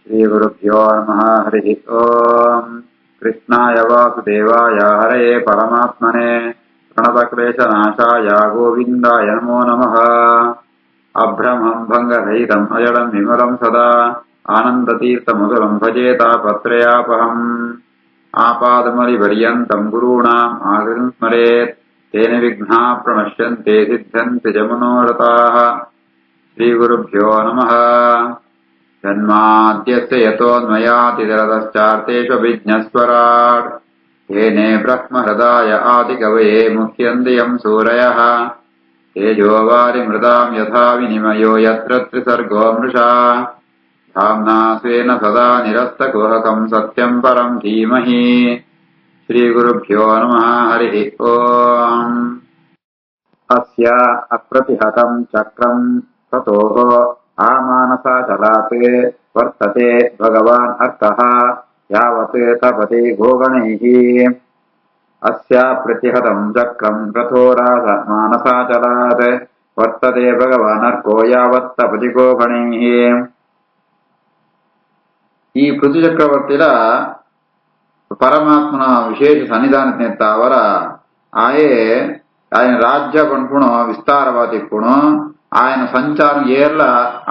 श्रीगुरुभ्यो नमः। हरिः ओम्। कृष्णाय वासुदेवाय हरये परमात्मने प्रणतक्लेशनाशाय गोविन्दाय नमो नमः। अभ्रमम् भङ्गरहितम् अजडम् विमलम् सदा आनन्दतीर्थमधुरम् भजेतापत्रयापहम्। आपादमलिपर्यन्तम् गुरूणाम् आकृतिम् स्मरेत् तेन विघ्नाः प्रणश्यन्ते सिद्ध्यन्ति च मनोरथाः। श्रीगुरुभ्यो नमः। जन्माद्यस्य यतोऽन्वयातिरतश्चार्तेष्वभिज्ञस्वराट् येने ब्रह्महृदाय आदिकवये मुह्यन्ति यम् सूरयः। तेजोवारिमृताम् यथा विनिमयो यत्र त्रिसर्गो मृषा धाम्ना स्वेन सदा निरस्तकुहकम् सत्यम् परम् धीमहि। श्रीगुरुभ्यो नमः। हरिः ओम्। अस्य अप्रतिहतम् चक्रम् ततोः आमानसाचलात् वर्तते भगवान् अर्थः यावत् तपति गोगणैः। अस्य प्रतिहतम् चक्रम् रथोराजमानसाचलात् वर्तते भगवान् अर्को यावत् तपति गोगणैः। ಈ ಪೃಥು ಚಕ್ರವರ್ತಿಲ ಪರಮಾತ್ಮನ ವಿಶೇಷ ಸನ್ನಿಧಾನಕ್ಕೆ ಅವರ ఆయన రాజ్య పణుపుణం విస్తారవాతిప్పుణం ఆయన సంచారం ఏర్ల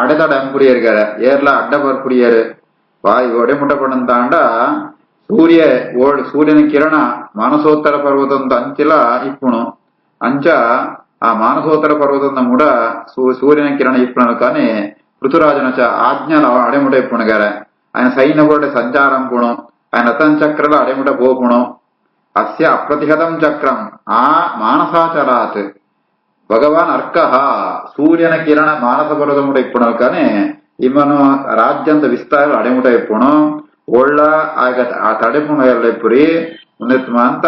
అడదడ అంపురియరుగారు ఏర్ల అడ్డపరుపురియరు వాయు ఒడెముట్టపడంతాండ సూర్యన కిరణ మానసోత్తర పర్వతంతో అంచెల ఇప్పును అంచ ఆ మానసోత్తర పర్వతం మూడ సూర్యన కిరణ ఇప్పును కానీ పృథురాజన ఆజ్ఞల అడెముట ఇప్పునుగార ఆయన సైన్య కూడా సంచారం పుణం ఆయన రతన్ చక్రల అడెముట పోపుణం. అస్య అప్రతిహతం చక్రం ఆ మానసాచరాత్ భగవాన్ అర్క సూర్యన కిరణ మానస పర్వతముట ఇప్పును కానీ ఇమ్మను రాజ్యంత విస్తార అడెముట ఇప్పును ಒಳ್ಳ ಆಗ ಆ ತಡೆಪುಣ ಎಲ್ಲ ಪುರಿ ಅಂತ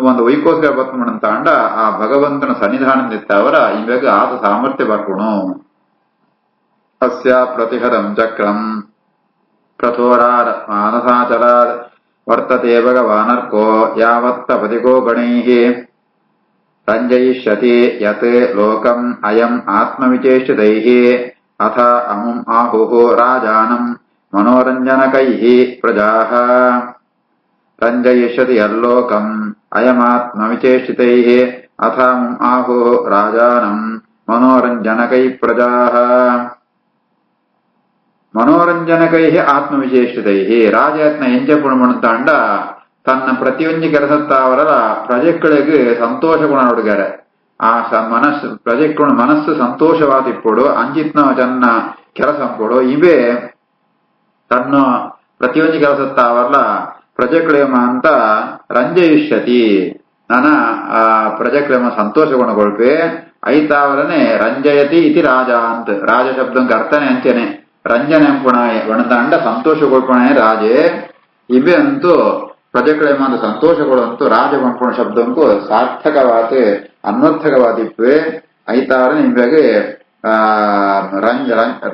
ಒಂದು ವೈಕೋಸ್ಕರ ಬರ್ತಮಂತ ಅಂಡ ಆ ಭಗವಂತನ ಸನ್ನಿಧಾನದಿತ್ತ ಅವರ ಇವಾಗ ಆತ ಸಾಮರ್ಥ್ಯ ಬರ್ಕೊಣು. ಅಸ್ಯ ಪ್ರತಿಹತಂ ಚಕ್ರಂ ಪ್ರಥೋರಾಡ್ ಮಾನಸಾಚರಾಡ್ ವರ್ತತೆ ಭಗವಾನರ್ಕೋ ಯಾವತ್ತಪತಿ ಗೋಗಣೈಃ ರಂಜಯಿಷ್ಯತಿ ಯತ್ ಲೋಕಂ ಅಯಂ ಆತ್ಮವಿಚೇಷ್ಟಿತೈಃ ಅಥ ಅಮುಂ ಆಹುಃ ರಾಜಾನಂ मनोरञ्जनकैः प्रजाः रञ्जयिष्यति यल्लोकम् अयमात्मविचेष्टितैः अथामुम् आहुः राजानम् मनोरञ्जनकैः प्रजाः मनोरञ्जनकैः ಆತ್ಮವಿಶೇಷಿತೈः ರಾಜಯತ್ನ ಎಂಚಪುಣಮಣಂತಾಂಡ ತನ್ನ ಪ್ರತಿಯೊಂದು ಕೆಲಸತ್ತಾವರಲ ಪ್ರಜೆಗಳಿಗೆ ಸಂತೋಷ ಗುಣ ನೋಡಿಗಾರೆ. ಆ ಮನಸ್ಸು ಪ್ರಜೆಗಳು ಮನಸ್ಸು ಸಂತೋಷವಾದಿಪ್ಪಡು ಅಂಜಿತ್ನ ಚೆನ್ನ ಕೆಲಸ ಕೊಡು ಇವೇ ತನ್ನ ಪ್ರತಿಯೊಂದು ಕೆಲಸತ್ತಾವರಲ ಪ್ರಜೆಗಳೇಮ ಅಂತ ರಂಜಯಿಷ್ಯತಿ ನನ್ನ ಆ ಪ್ರಜೆಗಳೇಮ ಸಂತೋಷ ಗುಣಗೊಳ್ಪೆ ಐತಾವರನೆ ರಂಜಯತಿ ಇತಿ ರಾಜ ಅಂತ ರಾಜ ಶಬ್ದಂಕ ಅರ್ಥನೆ ಅಂಚನೆ ರಂಜನೆ ಎಂಪುಣಾಯ ಒಣದಾಂಡ ಸಂತೋಷಗೊಳ್ಪಣಾಯ ರಾಜೆ ಇವೇ ಅಂತೂ ಪ್ರಜೆಗಳೇಮ ಅಂತ ಸಂತೋಷಗೊಳ್ಳಂತೂ ರಾಜ ಪಂಪುಣ ಶಬ್ದಂಕು ಸಾರ್ಥಕವಾದ ಅನ್ವರ್ಥಕವಾದಿಪ್ಪೆ ಐತಾವರನೆ ಇವಾಗ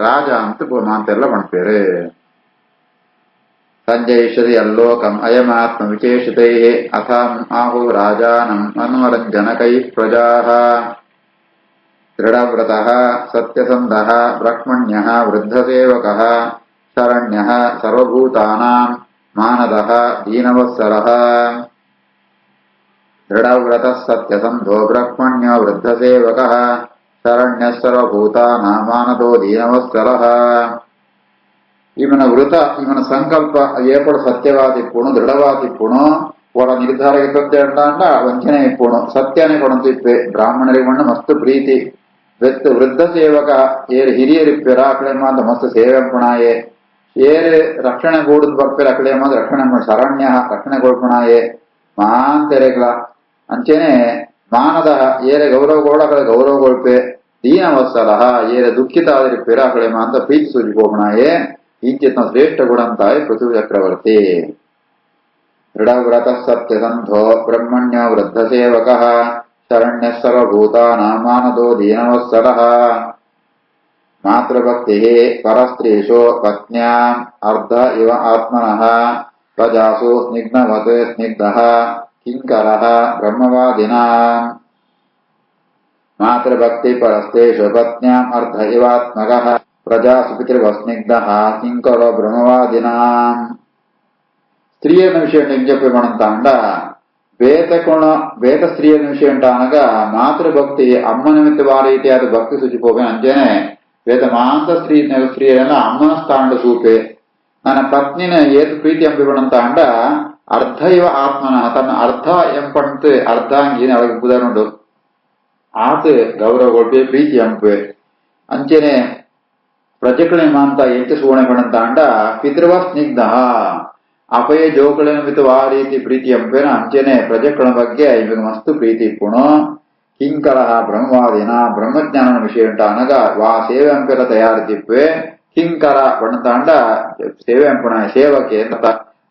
ರಾಜ ಅಂತ ಮಾತೆಲ್ಲ ಪಣ್ಪೇರೆ. ಸಂಜಯಿಷ್ಯತಿ ಅಲ್ಲೋಕಂ ಅಯಮಾತ್ಮ ವಿಶೇಷಿತೈಃ ಅಥಾಂ ಆಹುಃ ರಾಜಾನಂ ಮನೋರಂಜನಕೈಃ ಪ್ರಜಾಃ ದೃಢವ್ರತಃ ಸತ್ಯಸಂಧಃ ಬ್ರಹ್ಮಣ್ಯಃ ವೃದ್ಧಸೇವಕಃ ಶರಣ್ಯಃ ಸರ್ವಭೂತಾನಾಂ ಮಾನದಃ ದೀನವತ್ಸಲಃ. ದೃಢವ್ರತಃ ಸತ್ಯಸಂಧೋ ಬ್ರಹ್ಮಣ್ಯೋ ವೃದ್ಧಸೇವಕಃ ಶರಣ್ಯಃ ಸರ್ವಭೂತಾನಾಂ ಮಾನದೋ ದೀನವತ್ಸಲಃ. ಇವನ ವೃತ ಇವನ ಸಂಕಲ್ಪ ಏಪಡು ಸತ್ಯವಾದಿಪ್ಪುಣು ದೃಢವಾದಿಪ್ಪುಣು ಒಳ ನಿರ್ಧಾರಕ್ಕೆ ಸತ್ಯ ಅಂಡ ವಂಚನೆ ಇಪ್ಪುಣು ಸತ್ಯನೇ ಕೊಡಂತಿಪ್ಪೆ ಬ್ರಾಹ್ಮಣರಿಗೆ ಮಣ್ಣು ಮಸ್ತು ಪ್ರೀತಿ ವೃದ್ಧ ಸೇವಕ ಏರು ಹಿರಿಯರಿಪ್ಪೆರ ಅಕಡೆ ಮಾತ ಮಸ್ತು ಸೇವೆ ಪುಣಾಯೆ ಏರು ರಕ್ಷಣೆ ಗೂಡದ್ ಬರ್ಪೆರ ಅಕಡೆ ಮಾತ್ರ ರಕ್ಷಣೆ ಶರಣ್ಯ ರಕ್ಷಣೆ ಕೊಡ್ಪುಣಾಯೆ ಮಾಂತೆರೆಗಳ ಅಂಚೆನೆ ಮಾನದ ಏರೆ ಗೌರವಗೋಳ ಅಕಡೆ ಗೌರವಗೊಳ್ಪೆ ದೀನವತ್ಸಲಃ ಏರೆ ದುಃಖಿತ ಆದಿರಿಪ್ಪೆರ ಅಕಡೆ ಮಾತ ಪ್ರೀತಿ ಸೂಚಿಪೋಪುಣಾಯೆ ಈಚಿತ್ನ ಶ್ರೇಷ್ಠ ಗುಣಂತಾಯ ಪೃಥು ಚಕ್ರವರ್ತಿ. ದೃಢವ್ರತಃ ಸತ್ಯಸಂಧೋ ಬ್ರಹ್ಮಣ್ಯ ವೃದ್ಧಸೇವಕಃ ಶರಣ್ಯಃ ಸರ್ವಭೂತಾನಾಂ ಮಾನದೋ ದೀನವತ್ಸಲಃ. ಮಾತೃಭಕ್ತಿಃ ಪರಸ್ತ್ರೀಷು ಪತ್ನ್ಯಾಂ ಅರ್ಧ ಇವ ಆತ್ಮನಃ ಪ್ರಜಾಸು ಸ್ನಿಗ್ಧವತ್ ಸ್ನಿಗ್ಧಃ ಕಿಂಕರಃ ಬ್ರಹ್ಮವಾದಿನಾಂ. ಮಾತೃಭಕ್ತಿ ಪರಸ್ತ್ರೀಷು ಪತ್ನ್ಯಾಂ ಅರ್ಧ ಇವಾತ್ಮಕಃ ಪ್ರಜಾ ಸುಪಿತೃವಸ್ನಿಗ್ಧ ಕಿಂಕರ ಬ್ರಹ್ಮವಾದಿನ స్త్రీల విషయం ఏం చెప్పేమనంతా అండ ಬೇತ ಸ್ತ್ರೀಯ ವಿಷಯ ಅಂಟಾನಗ ಮಾತೃಭಕ್ತಿ ಅಮ್ಮ ನಿಮಿತ್ತ ವಾರೀತಿ ಅದು ಭಕ್ತಿ ಶುಚಿಪೋವೆ ಅಂಜೇನೆ ವೇದ ಮಾಂತ ಸ್ತ್ರೀಯರೆಲ್ಲ ಅಮ್ಮನ ಸ್ಥಾನದ ಸೂಪೆ ನನ್ನ ಪತ್ನಿನ ಏತು ಪ್ರೀತಿ ಎಂಬಿವಣಂತ ಅಂಡ ಅರ್ಧ ಇವ ಆತ್ಮನ ತನ್ನ ಅರ್ಧ ಎಂಪಂತ ಅರ್ಧಾಂಗಿನ ಅವಳಿಗೆ ಬುಧನುಂಡು ಆತ ಗೌರವ ಕೊಡ್ಬೆ ಪ್ರೀತಿ ಎಂಪೆ ಅಂಚೆನೆ ಪ್ರಜೆಗಳ ಮಾಂತ ಎಂಟು ಸುವರ್ಣ ಪಣಂತ ಅಂಡ ಪಿತೃವ ಸ್ನಿಗ್ಧ ಅಪಯ ಜೋಕಳನ್ನು ಮಿತ ಆ ರೀತಿ ಪ್ರೀತಿ ಎಂಪೇನ ಅಂಚೆನೆ ಪ್ರಜೆಗಳ ಬಗ್ಗೆ ಇವಾಗ ಮಸ್ತು ಪ್ರೀತಿ ಇಪ್ಪುಣು ಕಿಂಕರ ಬ್ರಹ್ಮವಾದಿನ ಬ್ರಹ್ಮಜ್ಞಾನ ವಿಷಯ ಅಂಟಾನಗ ವಾ ಸೇವೆ ಅಂಪೆಲ್ಲ ತಯಾರಿತಿಪ್ಪೆ ಕಿಂಕರ ಪಣಂತಾಂಡ ಸೇವೆ ಅಂಪುಣ ಸೇವಕ್ಕೆ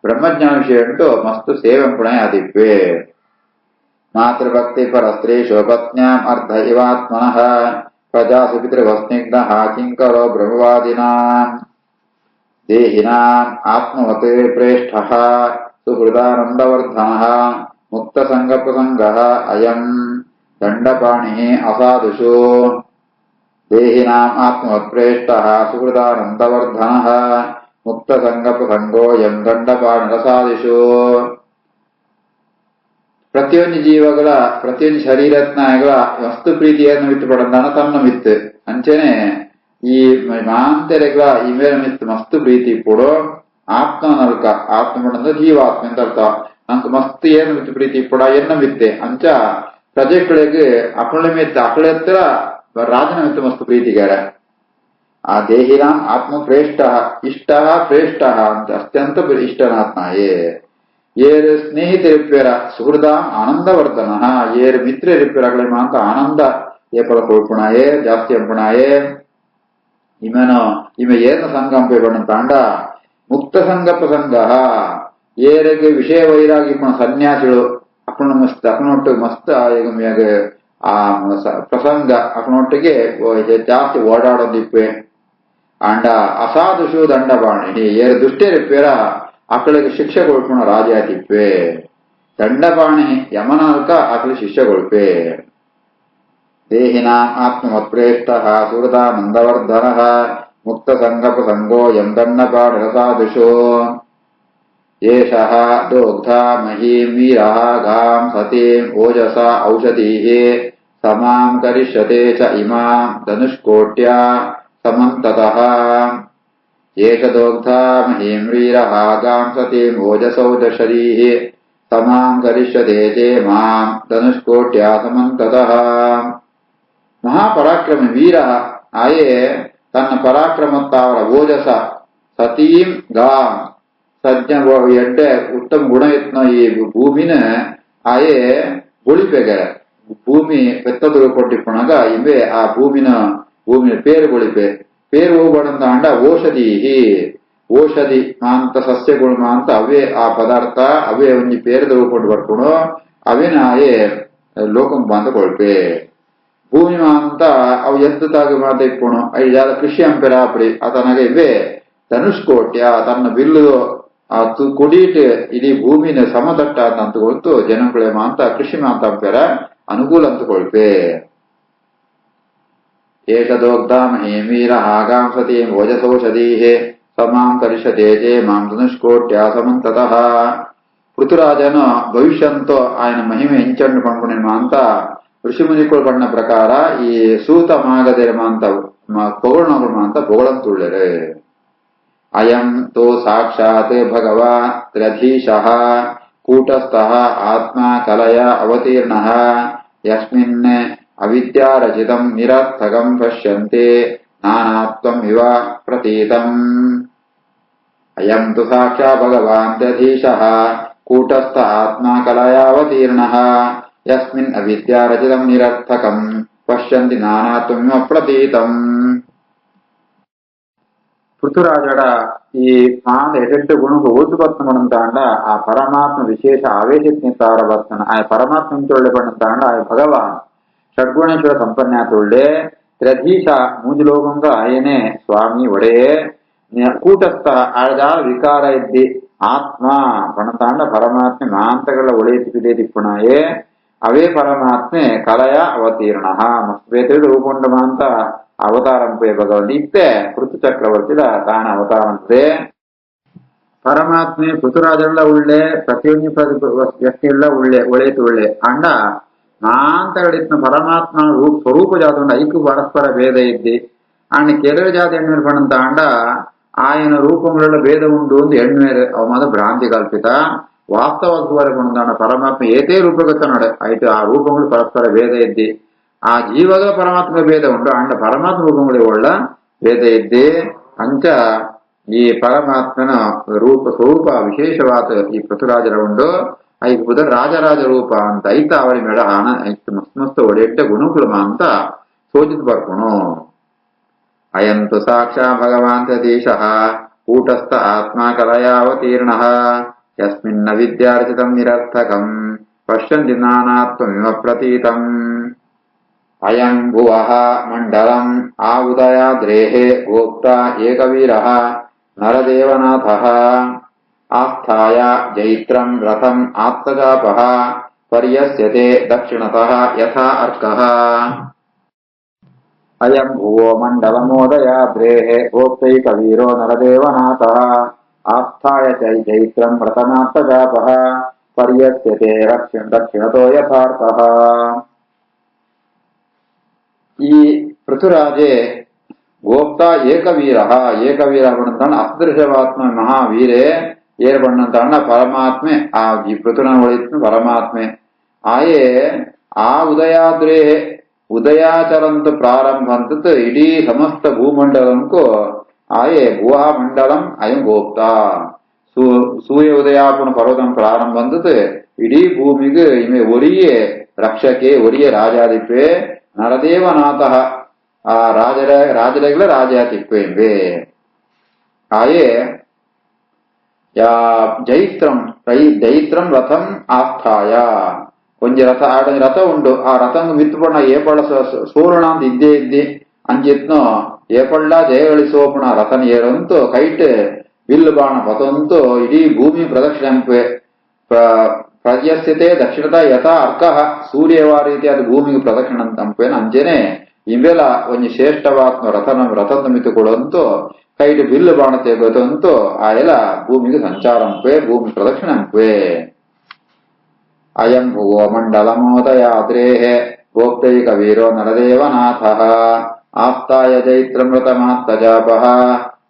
ಬ್ರಹ್ಮಜ್ಞಾನ ವಿಷಯ ಉಂಟು ಮಸ್ತು ಸೇವೆ ಅಂಪುಣ ಆದಿಪ್ಪೆ ಮಾತೃಭಕ್ತಿ ಪರ ಸ್ತ್ರೀಶೋ ಪತ್ನ್ಯಾಂ ಅರ್ಧ ಇವಾತ್ಮನಃ ಪ್ರಜಾಸು ಪಿತೃವಸ್ನಿಗ್ಧ ಕಿಂಕರೋ ಬ್ರಹ್ಮವಾದಿನಾಂ ದೇಹಿನಾಂ ಆತ್ಮವತ್ ಪ್ರೇಷ್ಠಃ ಸುಹೃದಾನಂದವರ್ಧನಃ ಮುಕ್ತಸಂಗಪ್ರಸಂಗಃ ಅಯಂ ದಂಡಪಾಣಿ ಅಸಾಧುಷು ದೇಹಿನಾಂ ಆತ್ಮವತ್ ಪ್ರೇಷ್ಠಃ ಸುಹೃದಾನಂದವರ್ಧನಃ ಮುಕ್ತಸಂಗಪ್ರಸಂಗೋಯಂ ದಂಡಪಾಣಿರಸಾದಿಷು ಪ್ರತಿಯೊಂದು ಜೀವಗಳ ಪ್ರತಿಯೊಂದು ಶರೀರತ್ನಾಯಗಳ ವಸ್ತು ಪ್ರೀತಿಯನ್ನು ಮಿತ್ತು ಪಡೆದಾನ ತನ್ನ ಮಿತ್ತು ಅಂಚೆನೆ ಈ ಮಾಂತೆರೆಗಳ ಇಮೇಲೆ ಮಿತ್ತು ಮಸ್ತು ಪ್ರೀತಿ ಕೂಡ ಆತ್ಮ ನಲ್ಕ ಆತ್ಮ ಪಡಂದ ಜೀವಾತ್ಮ ಅಂತ ಅರ್ಥ ನಂಗೆ ಮಸ್ತು ಏನು ಮಿತ್ತು ಪ್ರೀತಿ ಕೂಡ ಎನ್ನ ಮಿತ್ತೆ ಅಂಚ ಪ್ರಜೆಗಳಿಗೆ ಅಕಳ ಮಿತ್ತು ಅಕಳ ಹತ್ರ ರಾಜನ ಮಿತ್ತು ಮಸ್ತು ಪ್ರೀತಿಗಾರ ಆ ದೇಹಿನ ಆತ್ಮ ಪ್ರೇಷ್ಠ ಇಷ್ಟ ಪ್ರೇಷ್ಠ ಅಂತ ಅತ್ಯಂತ ಇಷ್ಟನಾತ್ಮಾಯೇ ಏರು ಸ್ನೇಹಿತರಿಪ್ಪೇರ ಸುಹೃದ ಆನಂದವರ್ಧನ ಏರು ಮಿತ್ರರಿಪ್ಪೇರಗಳ ಮಾಂತ ಆನಂದ ಏಪಳ ಕೊಳ್ಪುಣಾಯೇ ಜಾಸ್ತಿ ಅಂಪುಣಾಯೇ ಇಮೆ ಏನ ಸಂಗಂಪೆ ಬಣ್ಣಂತಾಂಡ ಮುಕ್ತ ಸಂಘ ಪ್ರಸಂಗ ಏರಿಗೆ ವಿಷಯ ವೈರಾಗಿ ಸನ್ಯಾಸಿಗಳು ಅಕಣ ಮಸ್ತ್ ಅಕನೊಟ್ಟು ಮಸ್ತ್ ಆ ಪ್ರಸಂಗ ಅಕನೊಟ್ಟಿಗೆ ಜಾಸ್ತಿ ಓಡಾಡೋದಿಪ್ಪೆ ಅಂಡ ಅಸಾಧುಷು ದಂಡಪಾಣಿ ಏರು ದುಷ್ಟರಿಪ್ಪೇರ ಅಕಳಿಗೆ ಶಿಕ್ಷೆ ಕೊಳ್ಪುಣ ರಾಜಾತಿಪ್ಪೆ ದಂಡಪಾಣಿ ಯಮನಾಲ್ಕ ಅಕಳಿ ಶಿಷ್ಯ ಕೊಳ್ಪೆ ದೇಹಿನ ಆತ್ಮವತ್ಪ್ರೇಷ್ಠಃ ಸುಹೃದಾನಂದವರ್ಧನಃ ಮುಕ್ತ ಸಂಗಪ್ರಸಂಗೋ ಯಂ ದಂಡಪಾಣಿರಸಾಧುಷೋ ಏಷಃ ದೋಗ್ಧ ಮಹೀಂ ವೀರಃ ಗಾಂ ಸತೀಂ ಓಜಸ ಔಷಧೀಃ ಸಮಾಂ ಕರಿಷ್ಯತೆ ಚ ಇಮಾಂ ಧನುಷ್ಕೋಟ್ಯಾ ಸಮಂತತಃ ಏಷ ದೋಗ್ಧ ಮಹೀಂ ವೀರಃ ಗಾಂ ಸತೀಂ ಓಜಸೌಷಧೀಃ ಸಮಾಂ ಕರಿಷ್ಯತೆ ಚ ಇಮಾಂ ಧನುಷ್ಕೋಟ್ಯಾ ಸಮಂತತಃ ಮಹಾಪರಾಕ್ರಮ ವೀರ ಆಯೇ ತನ್ನ ಪರಾಕ್ರಮತ್ತಾವರ ಓಜಸ ಸತೀಂ ಗಾಂ ಸಜ್ಜ ಎಡ್ಡೆ ಉತ್ತಮ ಗುಣ ಯತ್ನ ಈ ಭೂಮಿನ ಆಯೇ ಬೊಳಿಪೆಗೆ ಭೂಮಿ ಪೆತ್ತದು ಕೊಟ್ಟಿಪ್ಪಣಗ ಇವೆ ಆ ಭೂಮಿನ ಪೇರು ಬೊಳಿಪೆ ಪೇರು ಹೋಗ್ಬಾರ್ದಂತ ಅಂಡ ಔಷಧಿ ಮಾಂತ ಸಸ್ಯಗಳು ಮಾಂತ ಅವೇ ಆ ಪದಾರ್ಥ ಅವೇ ಒಂಜಿ ಪೇರು ಕೊಂಡು ಬರ್ಕೊಂಡು ಅವೇನ ಆಯೇ ಲೋಕಂ ಬಾಂತ ಕೊಳ್ಪೆ ಭೂಮಿ ಮಾಂತ ಅವು ಎತ್ತದಾಗಿ ಮಾತ ಇಪ್ಪುಣು ಐದಾದ ಕೃಷಿ ಅಂಪೆರಾಪಡಿ ಆತನಾಗ ಇವೇ ಧನುಷ್ಕೋಟ್ಯ ತನ್ನ ಬಿಲ್ಲು ಕುಡೀಟ್ ಇಡೀ ಭೂಮಿನ ಸಮತಟ್ಟ ಅಂತ ಗೊತ್ತು ಜನಗಳೇ ಮಾಂತ ಕೃಷಿ ಮಾಂತ ಅಂಪೆರ ಅನುಕೂಲ ಅಂತ ಕೊಳ್ಪೆ ಏಷದೋಗ್ಧ ಮಹೀಂ ವೀರಃ ಗಾಂ ಸತೀಂ ಓಜಸೌಷಧೀಃ ಸಮಾಂ ಕರಿಷ್ಯತೆ ಚ ಮಾಂ ಧನುಷ್ಕೋಟ್ಯಾ ಸಮಂತತಃ ಪೃಥುರಾಜನ ಭವಿಷ್ಯಂತೋ ఆయన ಮಹಿಮೆ ಇಂಚಂಡು ಪಂಪುಣಿನ ಮಾಂತ ಋಷಿಮುನಿಗಳು ಬಣ್ಣ ಪ್ರಕಾರ ಈ ಸೂತ ಮಾಗದಿರ ಮಾಂತ ಪೊಗಳನಗಳು ಮಾಂತ ಪೊಗಳಂತುಳ್ಳೆರೆ ಅಯಂ ತೋ ಸಾಕ್ಷಾತ್ ಭಗವಾ ತ್ರಧೀಶಃ ಕೂಟಸ್ಥಃ ಆತ್ಮ ಕಲಯ ಅವತೀರ್ಣಃ ಯಸ್ಮಿನ್ ಅವಿದ್ಯಾರಚಿತಂ ನಿರರ್ಥಕಂ ಪಶ್ಯಂತೆ ನಾನಾತ್ವಂ ಇವ ಪ್ರತೀತಂ ಅಯಂ ತು ಸಾಕ್ಷಾತ್ ಭಗವಾನ್ ತ್ರಧೀಶಃ ಕೂಟಸ್ಥ ಆತ್ಮ ಕಲಯಾವತೀರ್ಣಃ ಯಸ್ಮಿನ್ ಅವಿದ್ಯಾರಚಿತಂ ನಿರರ್ಥಕಂ ಪಶ್ಯಂತಿ ನಾನಾತ್ವಂ ಇವ ಪ್ರತೀತಂ ಪೃಥುರಾಜಡ ಈ ಮಾಂದ ಎಡೆಟ್ಟು ಗುಣకు ಓದುಪತ್ನ ಮಣಂತಾಂಡ ಆ ಪರಮಾತ್ಮ ವಿಶೇಷ ಆವೇಶಕ್ನಿತ್ತಾವರ ಬರ್ತನ ಆ ಪರಮಾತ್ಮ ತೊಳ್ಳೆ ಪಣಂತಾಂಡ ಆ ಭಗವಾನ್ ಷಡ್ಗುಣೇಶ್ವರ ಸಂಪನ್ಯಾತೊಳ್ಳೆ ತ್ರಧೀಶ ಮೂಜಲೋಕಂಗ ఆయనే ಸ್ವಾಮಿ ಒಡೆಯೇ ಕೂಟಸ್ಥ ಆಳದ ವಿಕಾರ ಇದ್ದಿ ಆತ್ಮ ಪಣತಾಂಡ ಪರಮಾತ್ಮೆ ಮಾಂತಗಳ ಒಳೆಯತಿಪಿದೆ ದಿಪ್ಪುಣಾಯೇ ಅವೇ ಪರಮಾತ್ಮೆ ಕಲಯ ಅವತೀರ್ಣ ಮಸ್ಬೇತಿಡು ರೂಪುಂಡ ಮಾಂತ ಅವತಾರಂಪೇ ಭಗವಂತ ಇತ್ತೆ ಪೃಥು ಚಕ್ರವರ್ತಿದ ತಾನ ಅವತಾರಂತೆ ಪರಮಾತ್ಮೆ ಪೃಥುರಾಜೆಲ್ಲ ಒಳ್ಳೆ ಪ್ರತಿಯೊಂದು ವ್ಯಕ್ತಿಯೆಲ್ಲ ಒಳ್ಳೆಯದು ಒಳ್ಳೆ ಅಂಡ ನಾಂತಗಡಿತ್ನ ಪರಮಾತ್ಮ ಸ್ವರೂಪ ಜಾತ ಉಂಡ ಐಕು ಪರಸ್ಪರ ಭೇದ ಇದ್ದಿ ಅಂಡ್ ಕೆಲವು ಜಾತಿ ಎಣ್ಣೆ ಪಣಂತ ಅಂಡ ఆయన రూపములలో భేదం ఉండు ఎಣ್ಣేరు అవ మాద భ్రాంతి కల్పిత వాస్తవాలు పడుందాడ పరమాత్మ ఏతే రూపగతున్నాడు అయితే ఆ రూపములు పరస్పర భేద ఇద్ది ఆ జీవగా పరమాత్మ భేద ఉండు అండ పరమాత్మ రూపములు ಒಳ್ಳ ಭೇದ ಇದ್ದಿ ಅಂಚ ಈ ಪರಮಾತ್ಮನ ರೂಪ ಸ್ವರೂಪ ವಿಶೇಷವಾದ ಈ ಪೃಥುರಾಜರ ಉಂಡು ಐದು ಬುಧ ರಾಜರಾಜ ರೂಪ ಅಂತ ಐತ ಅವರಿ ಮೇಡ ಆನ ಐತು ಮಸ್ತ್ ಮಸ್ತ್ ಒಡೆಟ್ಟ ಗುಣಕುಲಮ ಅಂತ ಸೋಚಿತ್ ಬರ್ಕೊಣು ಅಯಂತು ಸಾಕ್ಷಾ ಭಗವಾನ್ ಸತೀಶಃ ಕೂಟಸ್ಥ ಆತ್ಮ ಕಲಯಾವತೀರ್ಣಃ ಯಸ್ಮಿನ್ನ ವಿದ್ಯಾರ್ಜಿತಂ ನಿರರ್ಥಕಂ ಪಶ್ಯಂತಿ ನಾನಾತ್ವಮಿವ ಪ್ರತೀತಂ ಅಯಂ ಭುವಃ ಮಂಡಲಂ ಆವುದಯಾದ್ರೇಃ ಗೋಪ್ತಾ ಏಕವೀರಃ ನರದೇವನಾಥಃ ಆಸ್ಥಾಯ ಜೈತ್ರಂ ರಥಂ ಆತ್ಮಜಾಪಃ ಪರ್ಯಸ್ಯತೆ ದಕ್ಷಿಣತಃ ಯಥಾ ಅರ್ಕಃ ಅಯಂ ಭುವೋ ಮಂಡಲಮೋದಯಾದ್ರೇಃ ಗೋಪ್ತೈಕವೀರೋ ನರದೇವನಾಥಃ ಆಸ್ಥಾಯ ಜೈತ್ರಂ ರಥಮಾತ್ಮಜಾಪಃ ಪರ್ಯಸ್ಯತೆ ದಕ್ಷಿಣತೋ ಯಥಾರ್ಕಃ. ಈ ಪೃಥುರಾಜೆ ಗೋಪ್ತ ಏಕವೀರ ಏಕವೀರ ಬಣ್ಣಂತಾಣ ಅಸದೃಶವಾತ್ಮ ಮಹಾವೀರೇ ಏರ್ ಬಣ್ಣಂತಾಣ ಪರಮಾತ್ಮೆ ಆ ಈ ಪೃಥುನ ಒಳಿತ್ನ ಪರಮಾತ್ಮೆ ಆಯೇ ಆ ಉದಯಾದ್ರೇ ಉದಯಾಚರಂತ ಪ್ರಾರಂಭ ಅಂತ ಇಡೀ ಸಮಸ್ತ ಭೂಮಂಡಲಂಕು ಆಯೇ ಭುವಃ ಮಂಡಲಂ ಅಯಂ ಗೋಪ್ತ ಸೂರ್ಯ ಉದಯಾಪನ ಪರ್ವತಂ ಪ್ರಾರಂಭ ಅಂತ ಇಡೀ ಭೂಮಿಗೆ ಇಮೆ ಒರಿಯೇ ರಕ್ಷಕೆ ಒರಿಯೇ ರಾಜಾದಿಪೆ ನರದೇವನಾಥ ಆ ರಾಜರಗಳ ರಾಜಾತಿಪ್ಪೆ ಆಯೇ ಜೈತ್ರಂ ರಥಂ ಆಸ್ಥಾಯ ಒಂಜಿ ರಥ ಆಡೊಂಜಿ ರಥ ಉಂಡು ಆ ರಥಂಗ್ ಮಿತ್ತುಪಣ್ಣ ಏಪಳ್ಳ ಸೂರ್ಣ ಅಂತ ಇದ್ದೇ ಇದ್ದಿ ಅಂಚಿತ್ನು ಏಪಳ್ಳ ಜಯಗಳಿಸೋಪಣ ರಥನ ಏರಂತು ಕೈಟ್ ಬಿಲ್ಲು ಬಾಣ ಪತಂತು ಇಡೀ ಭೂಮಿ ಪ್ರದಕ್ಷಿಣೆ ಪ್ರಜಸ್ಯತೆ ದಕ್ಷಿಣದ ಯಥಾ ಅರ್ಕಃ ಸೂರ್ಯವ ರೀತಿಯಾದ ಭೂಮಿಗೆ ಪ್ರದಕ್ಷಿಣ ತಂಪೇನ ಅಂಜನೆ ಇಂವೆಲ ಒಂಜಿ ಶ್ರೇಷ್ಠವಾತ್ಮ ರಥನ ಮಿತ್ತುಕೊಡಂತು ಕೈಟ್ ಬಿಲ್ಲು ಬಾಣ ತೆಗೊತ್ತಂತು ಆ ಎಲ್ಲ ಭೂಮಿಗೆ ಸಂಚಾರಂಪೆ ಭೂಮಿ ಪ್ರದಕ್ಷಿಣಂಪೆ ಅಯಂ ಭುವೋ ಮಂಡಲಮೋದಯಾದ್ರೇಃ ಗೋಪ್ತೈಕವೀರೋ ನರದೇವನಾಥಃ ಆಪ್ತಾಯ ಜೈತ್ರಮೃತಮಾತ್ತಜಾಪಃ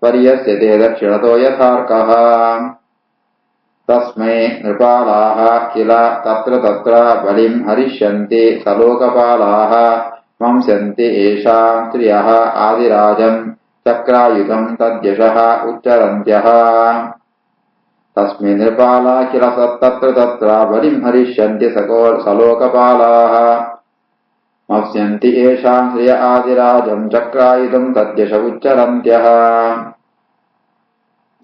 ಪರ್ಯಸ್ಯತೆ ದಕ್ಷಿಣತೋ ಯಥಾರ್ಕಃ ತಸ್ಮೈ ನೃಪಾಲಾಃ ಕಿಲ ತತ್ರ ತತ್ರ ಬಲಿಂ ಹರಿಷ್ಯಂತಿ ಸಲೋಕಪಾಲಾಃ ವಂಸ್ಯಂತಿ ಏಷಾಂ ಶ್ರಿಯಃ ಆದಿರಾಜಂ ಚಕ್ರಾಯುಧಂ ತದ್ಯಶಃ ಉಚ್ಚರಂತ್ಯಃ ತಸ್ಮೈ ನೃಪಾಲಾ ಕಿಲ ತತ್ರ ತತ್ರ ಬಲಿಂ ಹರಿಷ್ಯಂತಿ ಸಲೋಕಪಾಲಾಃ ವಂಸ್ಯಂತಿ ಏಷಾಂ ಶ್ರಿಯ ಆದಿರಾಜಂ ಚಕ್ರಾಯುಧಂ ತದ್ಯಶ ಉಚ್ಚರಂತ್ಯಃ.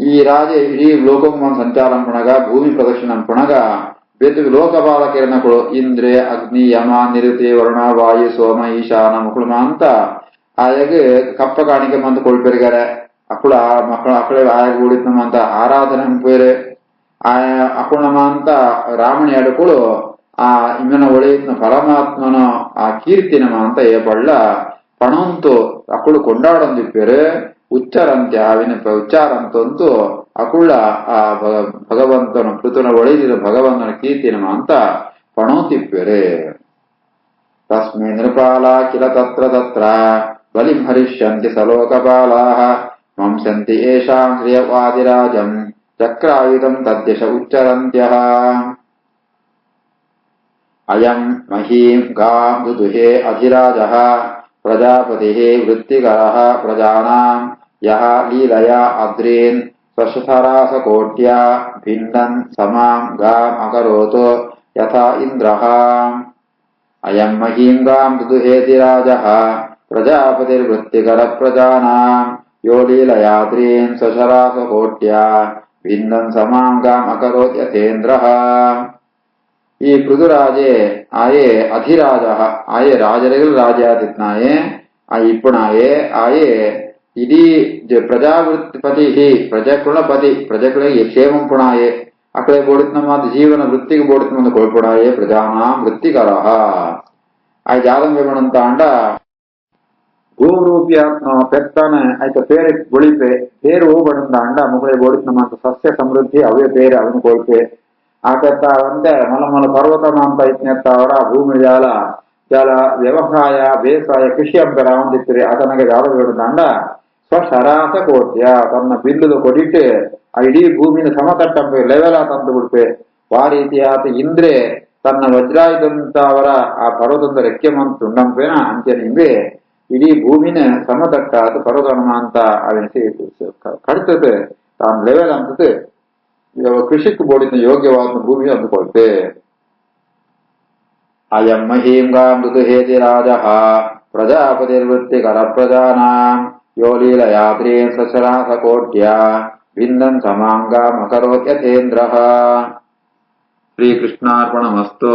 ಈ ರಾಜ ಇಡೀ ಲೋಕಂ ಸಂಚಾರಂ ಪುಣಗ ಭೂಮಿ ಪ್ರದಕ್ಷಿಣಂ ಪುಣಗ ಬೆದ್ದು ಲೋಕಪಾಲಕಿರಣಗಳು ಇಂದ್ರೆ ಅಗ್ನಿ ಯಮ ನಿರುತಿ ವರುಣ ವಾಯು ಸೋಮ ಈಶಾನ ಮಕ್ಕಳು ಅಂತ ಆಯಾಗ ಕಪ್ಪ ಕಾಣಿಕೆ ಮಂತ ಕೊಳ್ಪೆರಿಗಾರೆ ಅಕ್ಕಳ ಮಕ್ಕಳು ಅಕ್ಕಳೆ ಆಯಾಗ ಉಳಿತಮ್ಮ ಅಂತ ಆರಾಧನೆ ಪೇರೆ ಅಕ್ಕಳಮ್ಮ ಅಂತ ರಾಮಣಿ ಅಡುಕಳು ಆ ಇಮ್ಮನ ಒಳೆಯಿನ ಪರಮಾತ್ಮನ ಆ ಕೀರ್ತಿನಮ ಅಂತ ಏಪಳ್ಳ ಪಣಂತು ಅಕ್ಕಳು ಕೊಂಡಾಡೊಂದಿಪ್ಪೇರು ಉಚ್ಚರಂತ್ಯ ಅವಿನ ಉಚ್ಚಾರಂತಂತೂ ಅಕುಳ್ಳ ಆ ಭಗವಂತನ ಪೃಥುನ ಒಳೆದಿರ ಭಗವಂತನ ಕೀರ್ತಿನಮ ಅಂತ ಪಣೋತಿಪ್ಪೇರೆ. ತಸ್ಮೈ ನೃಪಾಲಾ ಕಿಲ ತತ್ರ ತತ್ರ ಬಲಿಂ ಹರಿಷ್ಯಂತಿ ಸಲೋಕಪಾಲಾಃ ವಂಸ್ಯಂತಿ ಏಷಾಂ ಶ್ರಿಯವಾದಿರಾಜಂ ಚಕ್ರಾಯುಧಂ ತದ್ಯಶ ಉಚ್ಚರಂತ್ಯಃ. ಅಯಂ ಮಹೀಂ ಗಾಂ ದುದುಹೇ ಅಧಿರಾಜಃ ಪ್ರಜಾಪತಿಃ ವೃತ್ತಿಕರಃ ಪ್ರಜಾನಾಂ ಯಃ ಲೀಲಯಾ ಅದ್ರೀನ್ ಸ್ವಶತರಾಸಕೋಟ್ಯಾ ಭಿನ್ನನ್ ಸಮಾಂ ಗಾಂ ಅಕರೋತ್ ಯಥಾ ಇಂದ್ರಃ. ಅಯಂ ಮಹೀಂ ಗಾಂ ದುದುಹೇತಿರಾಜಃ ಪ್ರಜಾಪತಿರ್ವೃತ್ತಿಕರ ಪ್ರಜಾನಾಂ ಯೋ ಲೀಲಯಾದ್ರೀನ್ ಸ್ವಶರಾಸಕೋಟ್ಯಾ ಭಿನ್ನನ್ ಸಮಾಂ ಗಾಂ ಅಕರೋತ್ ಯಥೇಂದ್ರಃ. ಈ ಪೃಥುರಾಜೆ ಆಯೇ ಅಧಿರಾಜ ಆಯೇ ರಾಜರಿಗಲ್ ರಾಜಾದಿತ್ನಾಯೇ ಆ ಇಪ್ಪುಣಾಯೇ ಆಯೇ ಇಡೀ ಪ್ರಜಾವೃತ್ತಿಪತಿ ಪ್ರಜಕುಲಪತಿ ಪ್ರಜಕುಳಿಗೆ ಕ್ಷೇಮಂ ಪುಣಾಯೇ ಅಕಳೆ ಬೋಡಿತ್ನಮ್ಮ ಜೀವನ ವೃತ್ತಿಗೆ ಬೋಡಿತ್ನ ಕೊಳ್ಪುಣಾಯೇ ಪ್ರಜಾನಾಂ ವೃತ್ತಿಕರಃ. ಆ ಜಾಲಂ ಬೇಮಣಂತ ಅಂಡ ಭೂರೂಪ್ಯಾತ್ಮ పెత్తన అయితే పేరు బొడిపే పేరు బడుందాండ ముగ్గురే బొడుతున్నమంత సస్య సమృద్ధి అవే పేరు ಅವನು ಕೊಳ್ಪೆ ಆಕತ್ತ ಒಂದೇ ಮಲಮಲ ಪರ್ವತಮಾಂತ ಇತ್ನೆತ್ತವರ ಭೂಮಿ ಜಾಲ ವ್ಯವಸಾಯ ಬೇಸಾಯ ಕೃಷಿ ಅಂಬರ ಹೊಂದಿತ್ತಿರಿ ಅದನಿಗೆ ಜಾಲಗಳಿಂದ ಸ್ವಶರಾಸ ಕೋಟ್ಯ ತನ್ನ ಬಿಲ್ಲುದು ಕೊಡಿಟ್ಟು ಆ ಇಡೀ ಭೂಮಿನ ಸಮತಟ್ಟಂಪೆ ಲೆವೆಲ ತಂದು ಬಿಡ್ಪೆ ಆ ರೀತಿಯಾದ ಇಂದ್ರೆ ತನ್ನ ವಜ್ರಾಯುಧಂತವರ ಆ ಪರ್ವತದ ರೆಕ್ಕೆ ಮಂತುಂಡಂಪೇನ ಅಂತ್ಯನಿಂಗೆ ಇಡೀ ಭೂಮಿನ ಸಮತಟ್ಟಾದ ಪರ್ವತಮ ಅಂತ ಅವನಿಸಿ ಕಡಿತದೆ ತಾನು ಲೆವೆಲ್ ಅಂತದೆ ಕೃಷಿಕ್ ಬೋಡಿನ ಯೋಗ್ಯವಾದ ಭೂಮಿ ಅಂದುಕೊಳ್ತೆ ಅಯಂ ಮಹೀಂಗಾ ಮೃದು ಹೇತಿ ರಾಜ ಪ್ರಜಾಪತಿರ್ವೃತ್ತಿಕರ ಪ್ರಜಾನಾಂ ಯೋ ಲೀಲಯಾತ್ರೀನ್ ಸಚರಾಸ ಕೋಟ್ಯ ಭಿನ್ನನ್ ಸಮಾಂಗ ಮಕರೋತ್ಯಥೇಂದ್ರ ಶ್ರೀಕೃಷ್ಣಾರ್ಪಣಮಸ್ತು.